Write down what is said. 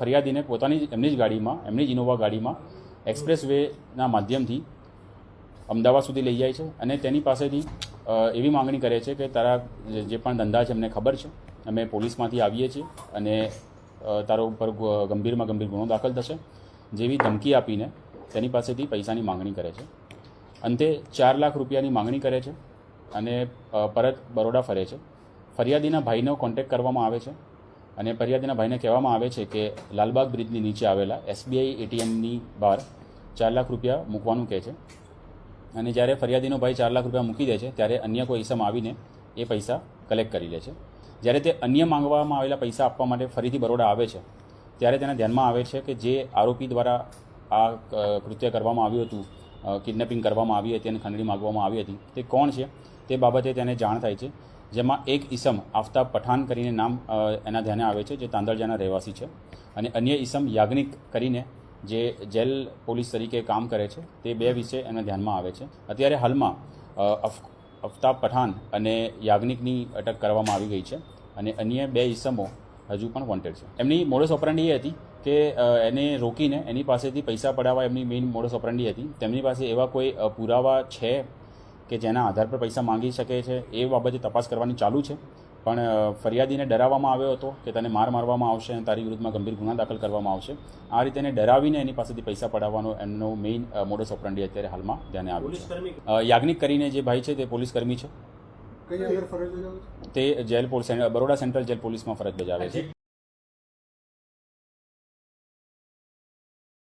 ફરિયાદીને એમની જ ગાડીમાં, એમની જ ઇનોવા ગાડીમાં એક્સપ્રેસ વેના માધ્યમથી અમદાવાદ સુધી લઈ જાય છે અને તેની પાસેથી એવી માંગણી કરે છે કે તારા જે પણ ધંધા છે અમને ખબર છે, અમે પોલીસમાંથી આવીએ છીએ અને તારો ઉપર ગંભીર ગુનો દાખલ થશે જેવી ધમકી આપીને તેની પાસેથી પૈસાની માંગણી કરે છે. અંતે 4 લાખ રૂપિયાની માંગણી કરે છે અને પરત બરોડા ફરે છે. ફરિયાદીના ભાઈનો કોન્ટેક્ટ કરવામાં આવે છે અને ફરિયાદીના ભાઈને કહેવામાં આવે છે કે લાલબાગ બ્રિજની નીચે આવેલા એસબીઆઈ એટીએમની બહાર 4 લાખ રૂપિયા મૂકવાનું કહે છે અને જ્યારે ફરિયાદીનો ભાઈ 4 લાખ રૂપિયા મૂકી દે છે ત્યારે અન્ય કોઈ ઇસમ આવીને એ પૈસા કલેક્ટ કરી લે છે. જ્યારે તે અન્ય માંગવામાં આવેલા પૈસા આપવા માટે ફરીથી બરોડા આવે છે ત્યારે તેના ધ્યાનમાં આવે છે કે જે આરોપી દ્વારા આ કૃત્ય કરવામાં આવ્યું હતું, કિડનેપિંગ કરવામાં આવી હતી અને ખંડણી માગવામાં આવી હતી, તે કોણ છે તે બાબતે તેને જાણ થાય છે. જેમાં એક ઇસમ આફતાબ પઠાણ કરીને નામ એના ધ્યાને આવે છે, જે તાંદળજાના રહેવાસી છે, અને અન્ય ઇસમ યાજ્ઞિક કરીને જે જેલ પોલીસ તરીકે કામ કરે છે, તે બે વિશે એના ધ્યાનમાં આવે છે. અત્યારે હાલમાં આફતાબ પઠાણ અને યાજ્ઞિકની અટક કરવામાં આવી ગઈ છે અને અન્ય 2 ઇસમો હજુ પણ વોન્ટેડ છે. એમની મોડસ ઓપરેન્ડી એ હતી કે એને રોકીને એની પાસેથી પૈસા પડાવવા એમની મેઇન મોડસ ઓપરેન્ડી હતી. તેમની પાસે એવા કોઈ પુરાવા છે કે જેના આધાર પર પૈસા માંગી શકે છે એ બાબતે તપાસ કરવાની ચાલુ છે, પણ ફરિયાદીને ડરાવવામાં આવ્યો હતો કે તને મારવામાં આવશે અને તારી વિરુદ્ધમાં ગંભીર ગુના દાખલ કરવામાં આવશે. આ રીતે એને ડરાવીને એની પાસેથી પૈસા પડાવવાનો એમનો મેઇન મોડસ ઓપરેન્ડી અત્યારે હાલમાં ધ્યાને આવ્યું છે. યાજ્ઞિક કરીને જે ભાઈ છે તે પોલીસ કર્મી છે, તે બરોડા સેન્ટ્રલ જેલ પોલીસમાં ફરજ બજાવે છે.